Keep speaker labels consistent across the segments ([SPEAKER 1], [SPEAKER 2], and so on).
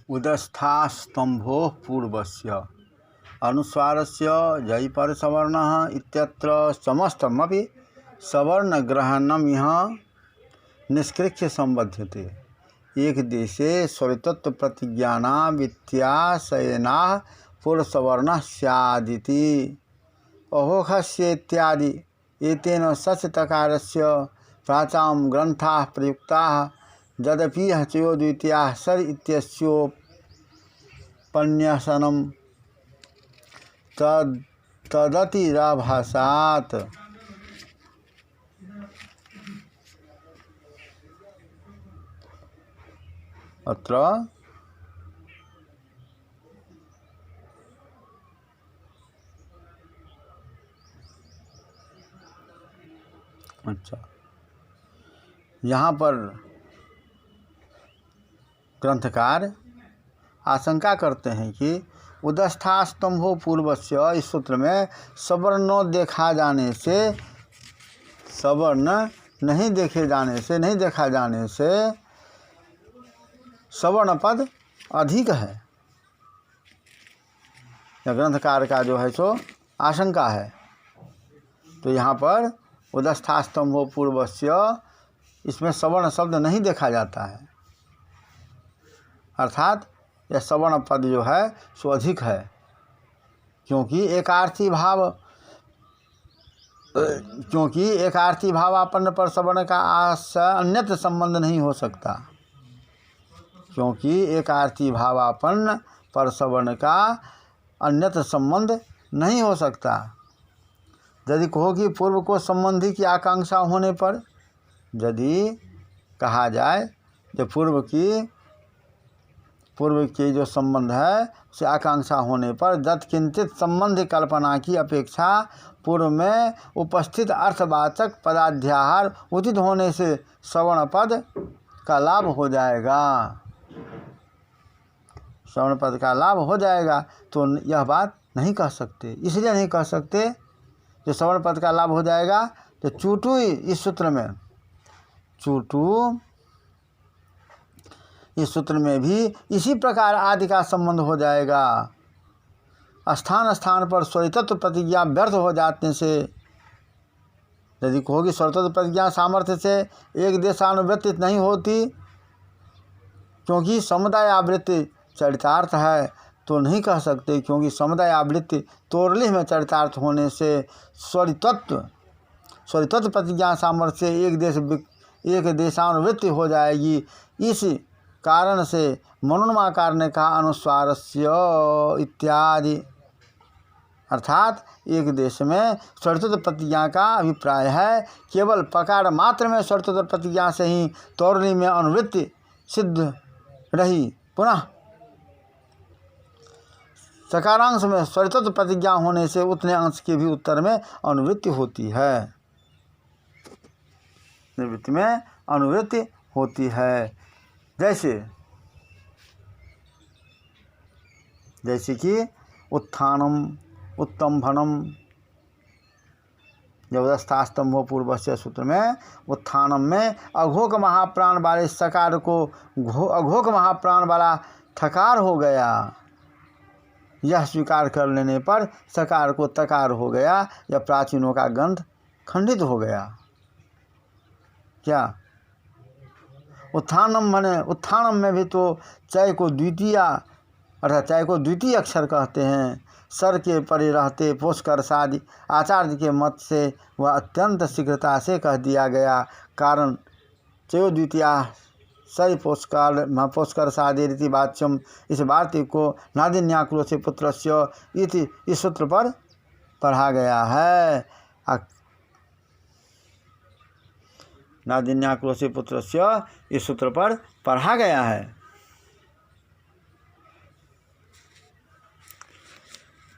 [SPEAKER 1] उदस्थास्तंभो पूर्वस्य अनुस्वारस्य जयपरसवर्णः इत्यत्र समस्तमपि सवर्णग्रहणमिह निष्कृत्य संबध्यते। एक देशे स्वरितत्व प्रतिज्ञानां व्यत्यासयेनाः पूर्वसवर्णः स्यादिति अहोखस्येत्यादि एतेन सचतकारस्य प्राचां ग्रन्थाः प्रयुक्ताः यद्यपि चयोद्वितीयाः सर इत्यस्योपन्यासनं तदतिराभासात्। अत्र अच्छा, यहाँ पर ग्रंथकार आशंका करते हैं कि उदस्थास्तंभो पूर्वस्य, इस सूत्र में सवर्ण देखा जाने से, सवर्ण नहीं देखा जाने से सवर्ण पद अधिक है। यह ग्रंथकार का जो है सो आशंका है। तो यहाँ पर उदस्थास्तंभो पूर्वस्य, इसमें सवर्ण शब्द नहीं देखा जाता है, अर्थात यह सवर्ण पद जो है सो अधिक है, क्योंकि एकार्थी भावापन्न पर सवर्ण का अन्यत्र संबंध नहीं हो सकता। क्योंकि एकार्थी भावापन्न पर सवर्ण का अन्यत्र संबंध नहीं हो सकता। यदि कहो कि पूर्व को संबंधी की आकांक्षा होने पर, यदि कहा जाए कि पूर्व की जो संबंध है उसे आकांक्षा होने पर यत्किंचित संबंध कल्पना की अपेक्षा पूर्व में उपस्थित अर्थवाचक पदाध्याहार उचित होने से सवर्ण पद का लाभ हो जाएगा। सवर्ण पद का लाभ हो जाएगा, तो यह बात नहीं कह सकते। इसलिए नहीं कह सकते जो सवर्ण पद का लाभ हो जाएगा, तो चूटू इस सूत्र में, चूटू इस सूत्र में भी इसी प्रकार आदि का संबंध हो जाएगा। स्थान स्थान पर स्वरितत्व प्रतिज्ञा व्यर्थ हो जाने से, यदि कहोगी स्वरितत्व प्रतिज्ञा सामर्थ्य से एक देशानुवृत्ति नहीं होती, क्योंकि समुदाय आवृत्ति चरितार्थ है, तो नहीं कह सकते, क्योंकि समुदाय आवृत्ति तोरलिह में चरितार्थ होने से स्वरितत्व प्रतिज्ञा सामर्थ्य से एक देशानुवृत्ति हो जाएगी। इस कारण से मनोन्माकार ने कहा अनुस्वारस्य इत्यादि, अर्थात एक देश में स्वरितत्व प्रतिज्ञा का अभिप्राय है। केवल पकार मात्र में स्वरितत्व प्रतिज्ञा से ही तोरली में अनुवृत्ति सिद्ध रही, पुनः सकारांश में स्वरितत्व प्रतिज्ञा होने से उतने अंश की भी उत्तर में अनुवृत्ति होती है, निवृत्ति में अनुवृत्ति होती है। जैसे कि उत्थानम उत्तंभनम, जब उदस्थास्तंभो पूर्वस्य सूत्र में उत्थानम में अघोक महाप्राण वाले सकार को अघोक महाप्राण वाला थकार हो गया, यह स्वीकार कर लेने पर सकार को तकार हो गया, या प्राचीनों का गंध खंडित हो गया। क्या उत्थानम में भी तो चय को द्वितीय, अर्थात चय को द्वितीय अक्षर कहते हैं। सर के परे रहते पोषकर सादि आचार्य के मत से वह अत्यंत शीघ्रता से कह दिया गया। कारण चयो द्वितीया सही पोषकर सादि रीति वाच्यम, इस वार्तिक को नादिन्याकुल से पुत्रस्य इति इस सूत्र पर पढ़ा गया है। नादिन्याकुल से पुत्रस्य इस सूत्र पर पढ़ा गया है,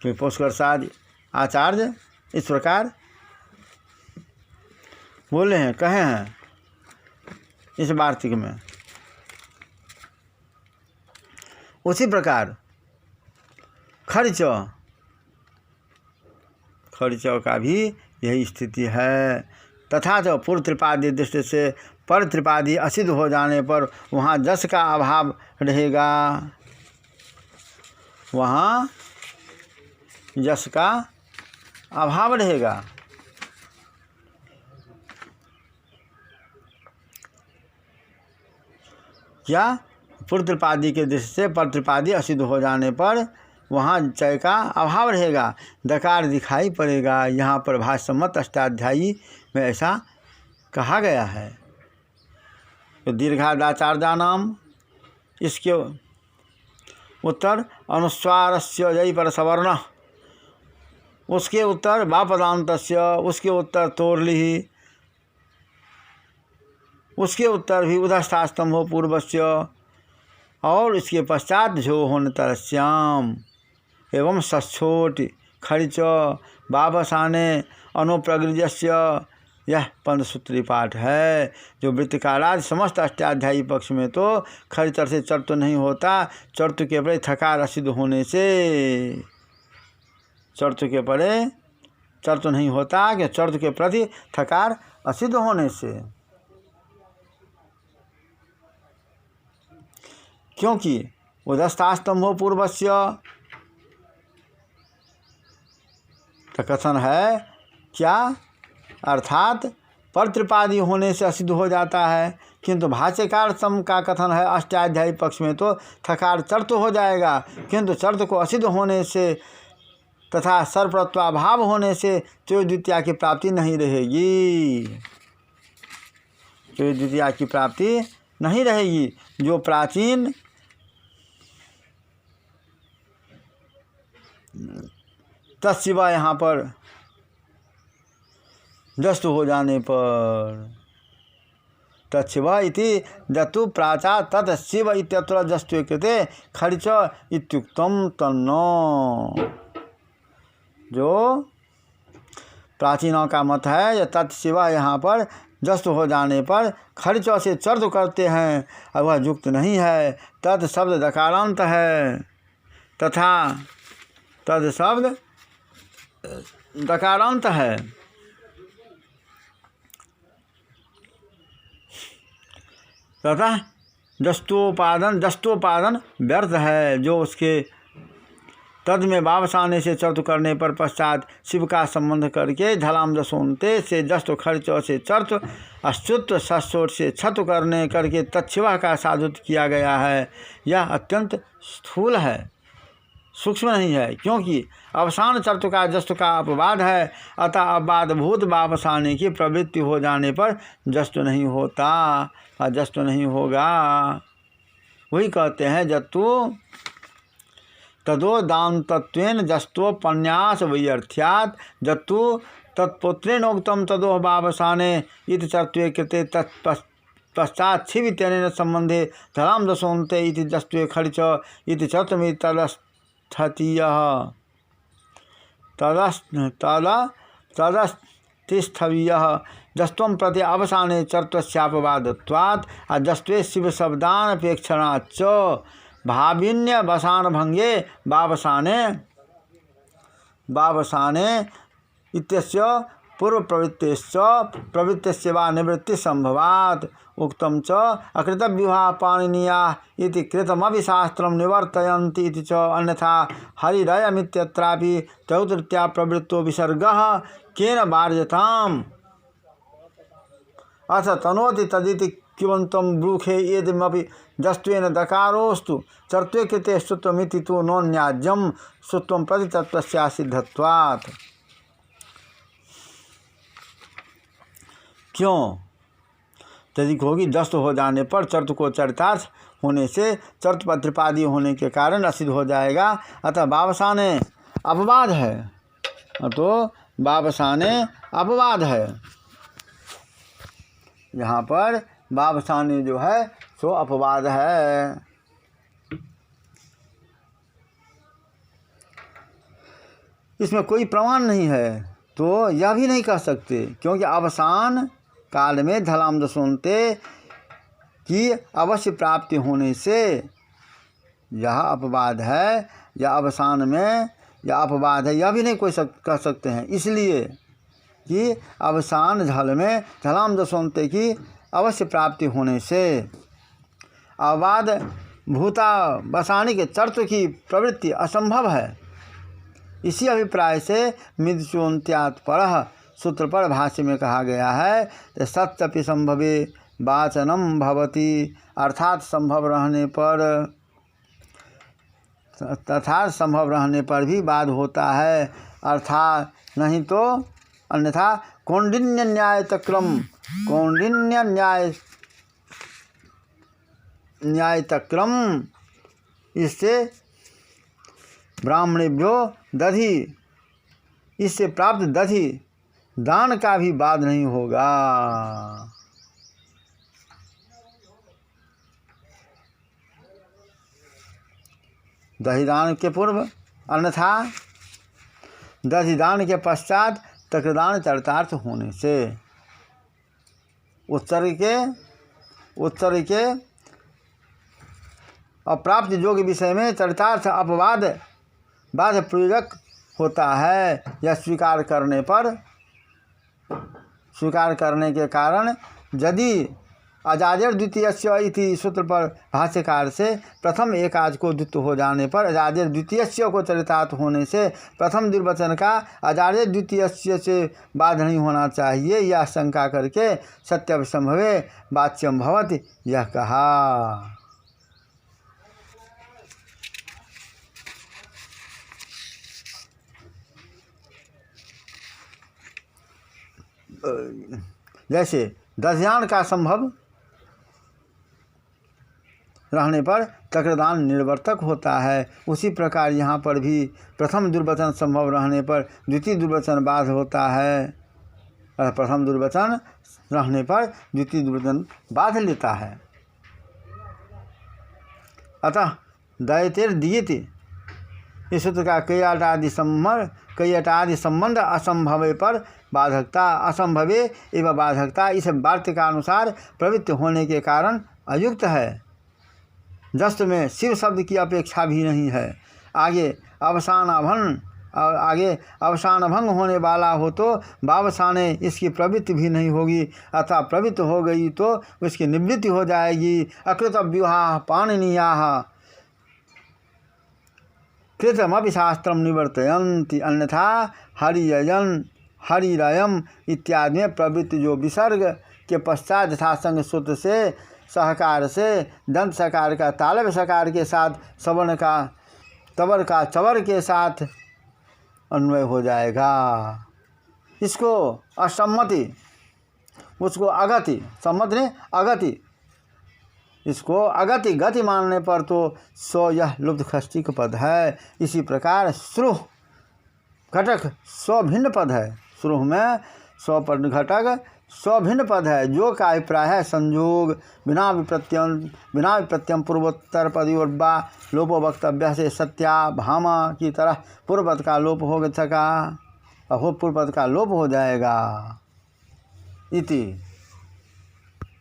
[SPEAKER 1] कि पोषकर सादि आचार्य इस प्रकार बोले हैं, कहे हैं इस वार्तिक में। उसी प्रकार खर्च का भी यही स्थिति है। तथा जो पूर्व त्रिपादी दृष्टि से पर त्रिपादी असिद्ध हो जाने पर वहाँ जस का अभाव रहेगा। वहाँ यश का अभाव रहेगा। क्या पुत्रपादी के दृष्टि से परत्रिपादी असिद्ध हो जाने पर वहाँ चय का अभाव रहेगा, दकार दिखाई पड़ेगा। यहाँ पर भाष्यमत अष्टाध्यायी में ऐसा कहा गया है। तो दीर्घादाचार्या नाम, इसके उत्तर अनुस्वारस्य जय पर सवर्ण, उसके उत्तर बापदान्तस्य, उसके उत्तर तोर्लिहि, उसके उत्तर भी उदस्थास्तंभो पूर्वस्य, और इसके पश्चात झो होनतरस्याम एवं सच्छोट खड़िच बाबसाने अनुप्रगृजस्य, यह पंचसूत्री पाठ है। जो वृत्तिकारादि समस्त अष्टाध्यायी पक्ष में तो खड़िचर से चर्त तो नहीं होता, चर्त के परे थकार असिद्ध होने से, चर्त के परे चर्त नहीं होता कि चर्त के प्रति थकार असिद्ध होने से, क्योंकि उदस्थास्तंभो पूर्वस्य का कथन है क्या, अर्थात परत्रिपादी होने से असिद्ध हो जाता है, किंतु भाष्यकार सम का कथन है अष्टाध्यायी पक्ष में तो थकार चर्त हो जाएगा, किंतु चर्त को असिद्ध होने से तथा सर्वप्रत्वाभाव होने से त्रयोद्वितीया की प्राप्ति नहीं रहेगी, त्रयोद्वितीया की प्राप्ति नहीं रहेगी। जो प्राचीन तत्शिवा यहाँ पर जस्तु हो जाने पर, तत्शिवा इति जतु प्राचा तत्शिव इत्यत्र जस्तु कृते खड़िच इत्युक्तम तन्नो। जो प्राचीनों का मत है या तत्शिवा यहाँ पर जस्त हो जाने पर खड़िच से चर्त करते हैं, और वह युक्त नहीं है। तत् शब्द दकारांत है तथा तद शब्द दकारांत है, तथा जस्तोपादन व्यर्थ है। जो उसके तद में वापस आने से चर्त करने पर पश्चात शिव का संबंध करके झलाम जसोनते से जस्त खर्च से चर्त अश्चुत्व सस्सोट से छत करने करके तत्शिवा का साधुत किया गया है। यह अत्यंत स्थूल है, सूक्ष्म नहीं है, क्योंकि अवसान चर्त का जस्त का अपवाद है। अतः अपवाद भूत वापस आने की प्रवृत्ति हो जाने पर जस्त नहीं होता और जस्त नहीं होगा। वही कहते हैं जत्तु तदो दान्तत्वेन जस्तोपन्यास वैयर्थ्यात् जत्तु तत्पुत्रेणोक्तम तदो वावसाने इति चर्त्वे कृते तत्पश्चात् छिव इत्यनेन संबंधे धराम दशोन्ते इति जस्त्वे खड़िच इति चर्त्वमिति तदस्थतीयः तदस्तिस्थवीयः जस्त्वं प्रति अवसाने चर्त्वस्यापवादत्वात् अजस्त्वे शिव शब्दानपेक्षणाच्च भाविन्य बसान भंगे बावसाने इत्यस्य पूर्व प्रवृत्तिस्य वा निवृत्ति संभवात् उक्तम च अकृत विवाह पाणिनीया इति कृतमपि शास्त्रं निवर्तयन्ति इति च अन्यथा हरिरयमित्यत्रापि त्रयोतृतीया प्रवृत्तो विसर्गः केन वार्यताम् अथ तनोति तदिति किवन्तं ब्रूखे यदिमपि जस्त्वेन दकारोस्तु चर्त्वे कृते सुत्वमिति तु नोन्याज्यं सुत्वं प्रति तत्त्वस्य सिद्धत्वात्। क्यों? यदि होगी जस्त हो जाने पर चर्त को चरितार्थ होने से चर्त पत्रिपादी होने के कारण असिद्ध हो जाएगा। अतः बावसाने अपवाद है, तो बावसाने अपवाद है। यहाँ पर बावसाने जो है सो अपवाद है। इसमें कोई प्रमाण नहीं है तो यह भी नहीं कह सकते, क्योंकि अवसान काल में धलाम दशोन्ते की अवश्य प्राप्ति होने से यह अपवाद है, या अवसान में यह अपवाद है, यह भी नहीं कोई कह सकते हैं। इसलिए कि अवसान झल में धलाम दशोन्ते की अवश्य प्राप्ति होने से अपवाद भूतावसानिक चर्तु की प्रवृत्ति असंभव है। इसी अभिप्राय से मिदचोन्त्यात् परः सूत्र पर भाष्य में कहा गया है कि सत्यपि संभवे वाचनम भवति, अर्थात संभव रहने पर भी वाद होता है, अर्थात नहीं तो अन्यथा कौंडिन्य न्याय तक्रम इससे ब्राह्मणेभ्यो दधि, इससे प्राप्त दधि दान का भी वाद नहीं होगा। दधिदान के पूर्व अन्यथा दधिदान के पश्चात तक्रदान चरितार्थ होने से उत्तर के अप्राप्त योग विषय में चरितार्थ अपवाद बाध प्रयोजक होता है। यह स्वीकार करने के कारण यदि अजादिर द्वितीयस्य इति सूत्र पर भाष्यकार से प्रथम एकाज को द्वितीय हो जाने पर अजादिर द्वितीयस्य को चरितार्थ होने से प्रथम द्विवचन का अजादिर द्वितीयस्य से बाध नहीं होना चाहिए, यह शंका करके सत्यवसंभवे वाच्यम भवति यह कहा। जैसे दध्यान का संभव रहने पर चक्रदान निर्वर्तक होता है, उसी प्रकार यहाँ पर भी प्रथम दुर्वचन संभव रहने पर द्वितीय दुर्वचन बाध होता है। प्रथम दुर्वचन रहने पर द्वितीय दुर्वचन बाध लेता है। अतः दयतेर दीयते इस सूत्र का कयटादि संबंध असंभवे पर बाधकता, असंभवे एवं बाधकता इस वार्ता का अनुसार प्रवृत्ति होने के कारण अयुक्त है। जस्त में शिव शब्द की अपेक्षा भी नहीं है। आगे अवसान भंग होने वाला हो तो वावसाने इसकी प्रवृत्ति भी नहीं होगी, अतः प्रवृत्ति हो गई तो उसकी निवृत्ति हो जाएगी। अकृत व्यूहा पाणिनीयाः कृतमपि शास्त्रम निवर्तयन्ति, अन्यथा हरिरयम इत्यादि में प्रवृत्ति जो विसर्ग के पश्चात यथासंग सूत्र से सहकार से दंत सकार का तालब सकार के साथ सवर्ण का तवर का चवर के साथ अन्वय हो जाएगा। इसको असम्मति, उसको अगति, सम्मति ने अगति, इसको अगति गति मानने पर तो सो यह लुप्त खष्टिक पद है। इसी प्रकार श्रुह घटक सो भिन्न पद है। श्रुह में सो पद घटक सो भिन्न पद है, जो का अभिप्राय है संयोग बिना विप्रत्यम पूर्वोत्तर पदयोर्वा लोपो वक्तव्य से सत्या भामा की तरह पूर्व पद का लोप हो सका, पूर्व पद का लोप हो जाएगा इति।